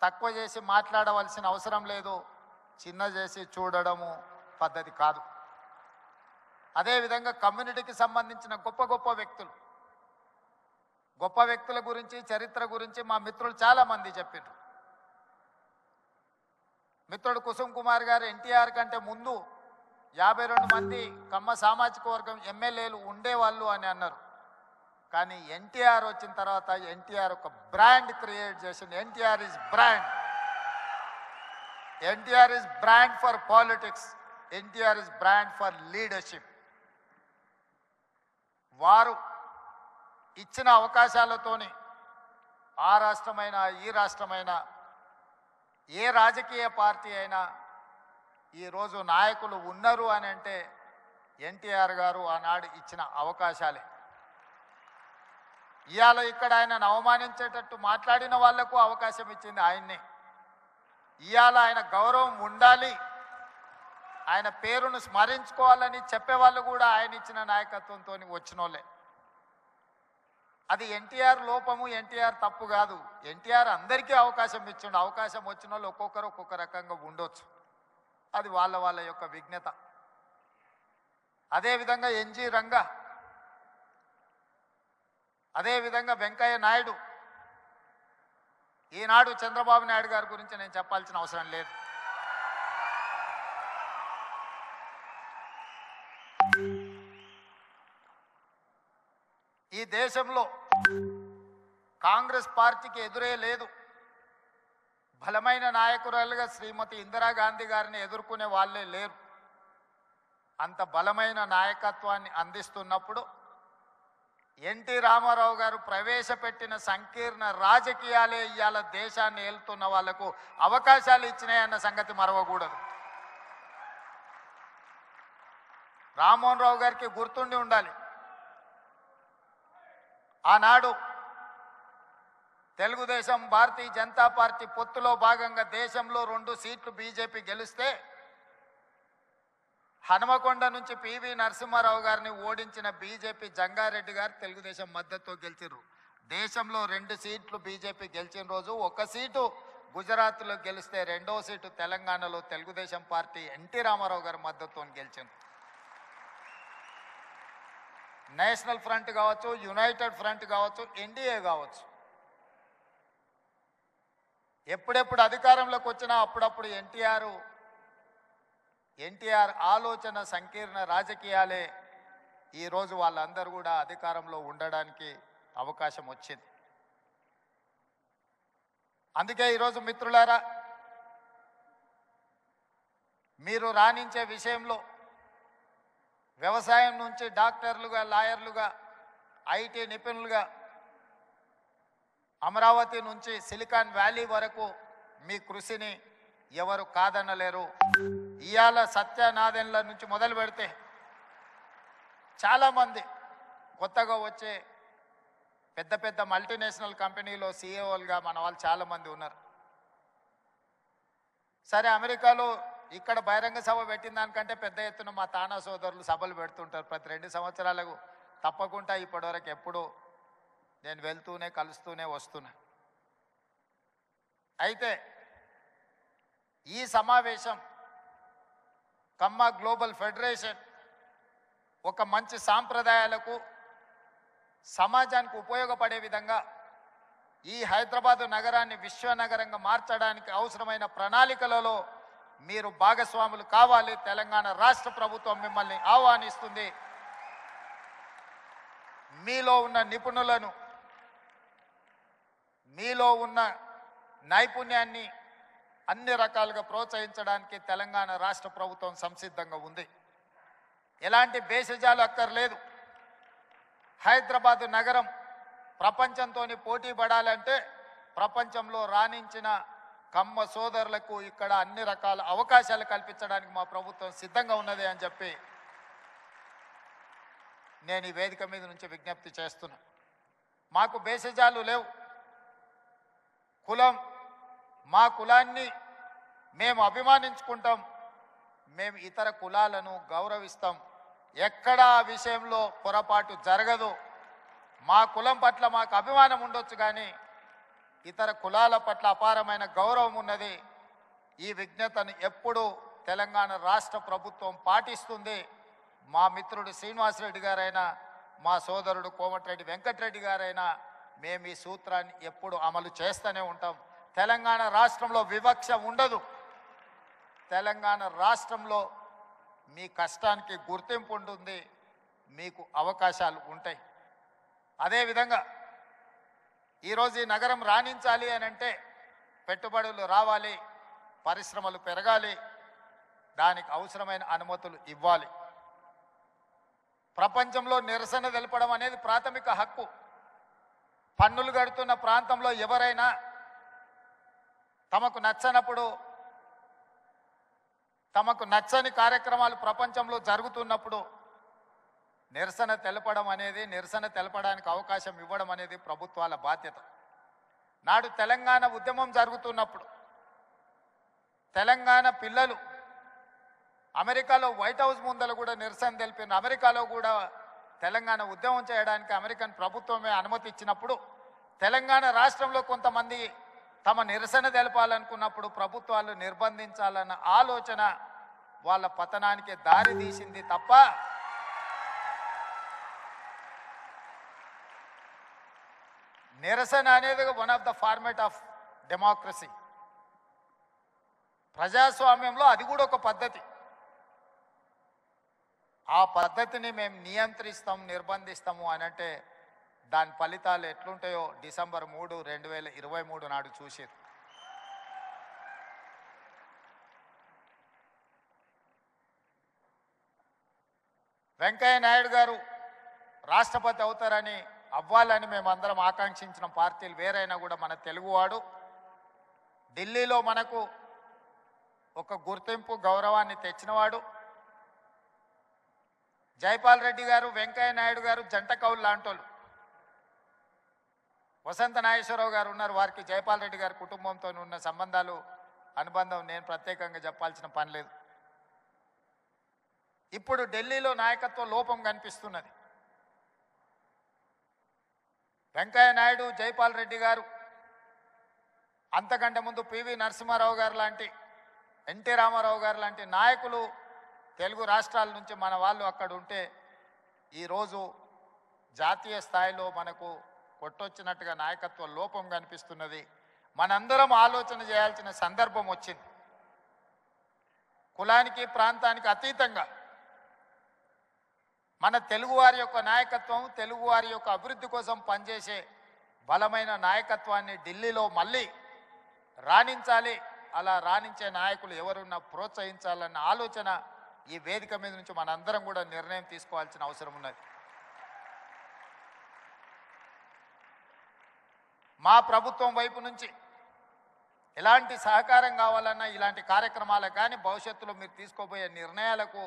తక్కువ చేసి మాట్లాడవలసిన అవసరం లేదు, చిన్న చేసి చూడడము పద్ధతి కాదు. అదేవిధంగా కమ్యూనిటీకి సంబంధించిన గొప్ప వ్యక్తుల గురించి చరిత్ర గురించి మా మిత్రులు చాలామంది చెప్పారు. మిత్రుడు కుసుమ్ కుమార్ గారు ఎన్టీఆర్ కంటే ముందు 52 మంది కమ్మ సామాజిక వర్గం ఎమ్మెల్యేలు ఉండేవాళ్ళు అని అన్నారు. కానీ ఎన్టీఆర్ వచ్చిన తర్వాత ఎన్టీఆర్ ఒక బ్రాండ్ క్రియేట్ చేసింది. NTR is brand for politics, NTR is brand for leadership. వారు ఇచ్చిన అవకాశాలతోని ఆ రాష్ట్రమైనా ఈ రాష్ట్రమైనా ఏ రాజకీయ పార్టీ అయినా ఈరోజు నాయకులు ఉన్నారు అని అంటే ఎన్టీఆర్ గారు ఆనాడు ఇచ్చిన అవకాశాలే. ఇవాళ ఇక్కడ ఆయనను అవమానించేటట్టు మాట్లాడిన వాళ్లకు అవకాశం ఇచ్చింది ఆయన్నే. ఇవాళ ఆయన గౌరవం ఉండాలి, ఆయన పేరును స్మరించుకోవాలని చెప్పేవాళ్ళు కూడా ఆయన ఇచ్చిన నాయకత్వంతో వచ్చినోళ్ళే. అది ఎన్టీఆర్ లోపము, ఎన్టీఆర్ తప్పు కాదు. ఎన్టీఆర్ అందరికీ అవకాశం ఇచ్చిండు. అవకాశం వచ్చిన వాళ్ళు ఒక్కొక్కరు ఒక్కొక్క రకంగా ఉండొచ్చు, అది వాళ్ళ యొక్క విజ్ఞత. అదేవిధంగా ఎన్జి రంగా, అదేవిధంగా వెంకయ్య నాయుడు. ఈనాడు చంద్రబాబు నాయుడు గారి గురించి నేను చెప్పాల్సిన అవసరం లేదు. ఈ దేశంలో కాంగ్రెస్ పార్టీకి ఎదురే లేదు. బలమైన నాయకురాలుగా శ్రీమతి ఇందిరాగాంధీ గారిని ఎదుర్కొనే వాళ్ళే లేరు. అంత బలమైన నాయకత్వాన్ని అందిస్తున్నప్పుడు ఎన్టీ రామారావు గారు ప్రవేశపెట్టిన సంకీర్ణ రాజకీయాలే ఇవాళ దేశాన్ని ఏలుతున్న వాళ్లకు అవకాశాలు ఇచ్చినాయన్న సంగతి మరవకూడదు. రామ్మోహన్ రావు గారికి గుర్తుండి ఉండాలి, ఆనాడు తెలుగుదేశం భారతీయ జనతా పార్టీ పొత్తులో భాగంగా దేశంలో 2 సీట్లు బీజేపీ గెలిస్తే హనుమకొండ నుంచి పివి నరసింహారావు గారిని ఓడించిన బీజేపీ జంగారెడ్డి గారు తెలుగుదేశం మద్దతుతో గెలిచారు. దేశంలో 2 సీట్లు బీజేపీ గెలిచిన రోజు 1 సీటు గుజరాత్లో గెలిస్తే 2వ సీటు తెలంగాణలో తెలుగుదేశం పార్టీ ఎన్టీ రామారావు గారి మద్దతుతో గెలిచింది. నేషనల్ ఫ్రంట్ కావచ్చు, యునైటెడ్ ఫ్రంట్ కావచ్చు, ఎన్డీఏ కావచ్చు, ఎప్పుడెప్పుడు అధికారంలోకి వచ్చినా అప్పుడప్పుడు ఎన్టీఆర్ ఆలోచన సంకీర్ణ రాజకీయాలే ఈరోజు వాళ్ళందరూ కూడా అధికారంలో ఉండడానికి అవకాశం వచ్చింది. అందుకే ఈరోజు మిత్రులారా, మీరు రాణించే విషయంలో వ్యవసాయం నుంచి డాక్టర్లుగా, లాయర్లుగా, ఐటీ నిపుణులుగా, అమరావతి నుంచి సిలికాన్ వ్యాలీ వరకు మీ కృషిని ఎవరు కాదనలేరు. ఇవాళ సత్యనాదెన్ల నుంచి మొదలు పెడితే చాలామంది కొత్తగా వచ్చే పెద్ద మల్టీనేషనల్ కంపెనీలో సీఈఓలుగా మన వాళ్ళు చాలామంది ఉన్నారు. సరే, అమెరికాలో ఇక్కడ బహిరంగ సభ పెట్టిన దానికంటే పెద్ద ఎత్తున మా తానా సోదరులు సభలు పెడుతుంటారు ప్రతి 2 సంవత్సరాలకు. తప్పకుండా ఇప్పటివరకు ఎప్పుడూ నేను వెళ్తూనే కలుస్తూనే వస్తున్నా. అయితే ఈ సమావేశం కమ్మ గ్లోబల్ ఫెడరేషన్ ఒక మంచి సాంప్రదాయాలకు, సమాజానికి ఉపయోగపడే విధంగా ఈ హైదరాబాదు నగరాన్ని విశ్వనగరంగా మార్చడానికి అవసరమైన ప్రణాళికలలో మీరు భాగస్వాములు కావాలి. తెలంగాణ రాష్ట్ర ప్రభుత్వం మిమ్మల్ని ఆహ్వానిస్తుంది. మీలో ఉన్న నిపుణులను, మీలో ఉన్న నైపుణ్యాన్ని అన్ని రకాలుగా ప్రోత్సహించడానికి తెలంగాణ రాష్ట్ర ప్రభుత్వం సంసిద్ధంగా ఉంది. ఎలాంటి భేషజాలు అక్కర్లేదు. హైదరాబాదు నగరం ప్రపంచంతో పోటీ పడాలంటే ప్రపంచంలో రాణించిన కమ్మ సోదరులకు ఇక్కడ అన్ని రకాల అవకాశాలు కల్పించడానికి మా ప్రభుత్వం సిద్ధంగా ఉన్నది అని చెప్పి నేను ఈ వేదిక మీద నుంచి విజ్ఞప్తి చేస్తున్నా. మాకు భేషజాలు లేవు. కులం, మా కులాన్ని మేము అభిమానించుకుంటాం, మేము ఇతర కులాలను గౌరవిస్తాం. ఎక్కడా ఆ విషయంలో పొరపాటు జరగదు. మా కులం పట్ల మాకు అభిమానం ఉండొచ్చు, కానీ ఇతర కులాల పట్ల అపారమైన గౌరవం ఉన్నది. ఈ విజ్ఞతను ఎప్పుడు తెలంగాణ రాష్ట్ర ప్రభుత్వం పాటిస్తుంది. మా మిత్రుడు శ్రీనివాసరెడ్డి గారైనా, మా సోదరుడు కోమటిరెడ్డి వెంకటరెడ్డి గారైనా మేము ఈ సూత్రాన్ని ఎప్పుడు అమలు చేస్తూనే ఉంటాం. తెలంగాణ రాష్ట్రంలో వివక్ష ఉండదు. తెలంగాణ రాష్ట్రంలో మీ కష్టానికి గుర్తింపు ఉంటుంది, మీకు అవకాశాలు ఉంటాయి. అదేవిధంగా ఈరోజు ఈ నగరం రాణించాలి అని అంటే పెట్టుబడులు రావాలి, పరిశ్రమలు పెరగాలి, దానికి అవసరమైన అనుమతులు ఇవ్వాలి. ప్రపంచంలో నిరసన తెలపడం అనేది ప్రాథమిక హక్కు. పన్నులు కడుతున్న ప్రాంతంలో ఎవరైనా తమకు నచ్చనప్పుడు, తమకు నచ్చని కార్యక్రమాలు ప్రపంచంలో జరుగుతున్నప్పుడు నిరసన తెలపడం అనేది, నిరసన తెలపడానికి అవకాశం ఇవ్వడం అనేది ప్రభుత్వాల బాధ్యత. నాడు తెలంగాణ ఉద్యమం జరుగుతున్నప్పుడు తెలంగాణ పిల్లలు అమెరికాలో వైట్ హౌస్ ముందర కూడా నిరసన తెలిపిన, అమెరికాలో కూడా తెలంగాణ ఉద్యమం చేయడానికి అమెరికన్ ప్రభుత్వమే అనుమతి ఇచ్చినప్పుడు తెలంగాణ రాష్ట్రంలో కొంతమంది తమ నిరసన తెలపాలనుకున్నప్పుడు ప్రభుత్వాలు నిర్బంధించాలన్న ఆలోచన వాళ్ళ పతనానికి దారి తీసింది తప్ప నిరసన అనేది one of the format of democracy. ప్రజాస్వామ్యంలో అది కూడా ఒక పద్ధతి. ఆ పద్ధతిని మేము నియంత్రిస్తాం, నిర్బంధిస్తాము అని అంటే దాని ఫలితాలు ఎట్లుంటాయో డిసెంబర్ 3, 2023 నాడు చూసారు. వెంకయ్య నాయుడు గారు రాష్ట్రపతి అవుతారని, అవ్వాలని మేమందరం ఆకాంక్షించిన పార్టీలు వేరైనా కూడా మన తెలుగువాడు ఢిల్లీలో మనకు ఒక గుర్తింపు, గౌరవాన్ని తెచ్చినవాడు. జైపాల్ రెడ్డి గారు, వెంకయ్య నాయుడు గారు జంట కౌలు లాంటోళ్ళు. వసంత నాగేశ్వరరావు గారు ఉన్నారు, వారికి జైపాల్ రెడ్డి గారి కుటుంబంతో ఉన్న సంబంధాలు, అనుబంధం నేను ప్రత్యేకంగా చెప్పాల్సిన పని లేదు. ఇప్పుడు ఢిల్లీలో నాయకత్వ లోపం కనిపిస్తున్నది. వెంకయ్య నాయుడు, జైపాల్ రెడ్డి గారు, అంతకంటే ముందు పివి నరసింహారావు గారు లాంటి, ఎన్టీ రామారావు గారు లాంటి నాయకులు తెలుగు రాష్ట్రాల నుంచి మన వాళ్ళు అక్కడ ఉంటే ఈరోజు జాతీయ స్థాయిలో మనకు కొట్టొచ్చినట్టుగా నాయకత్వ లోపం కనిపిస్తున్నది. మనందరం ఆలోచన చేయాల్సిన సందర్భం వచ్చింది. కులానికి, ప్రాంతానికి అతీతంగా మన తెలుగువారి యొక్క నాయకత్వం, తెలుగువారి యొక్క అభివృద్ధి కోసం పనిచేసే బలమైన నాయకత్వాన్ని ఢిల్లీలో మళ్ళీ రాణించాలి. అలా రాణించే నాయకులు ఎవరున్నా ప్రోత్సహించాలన్న ఆలోచన ఈ వేదిక మీద నుంచి మనందరం కూడా నిర్ణయం తీసుకోవాల్సిన అవసరం ఉన్నది. మా ప్రభుత్వం వైపు నుంచి ఎలాంటి సహకారం కావాలన్నా, ఇలాంటి కార్యక్రమాలకు కానీ భవిష్యత్తులో మీరు తీసుకోబోయే నిర్ణయాలకు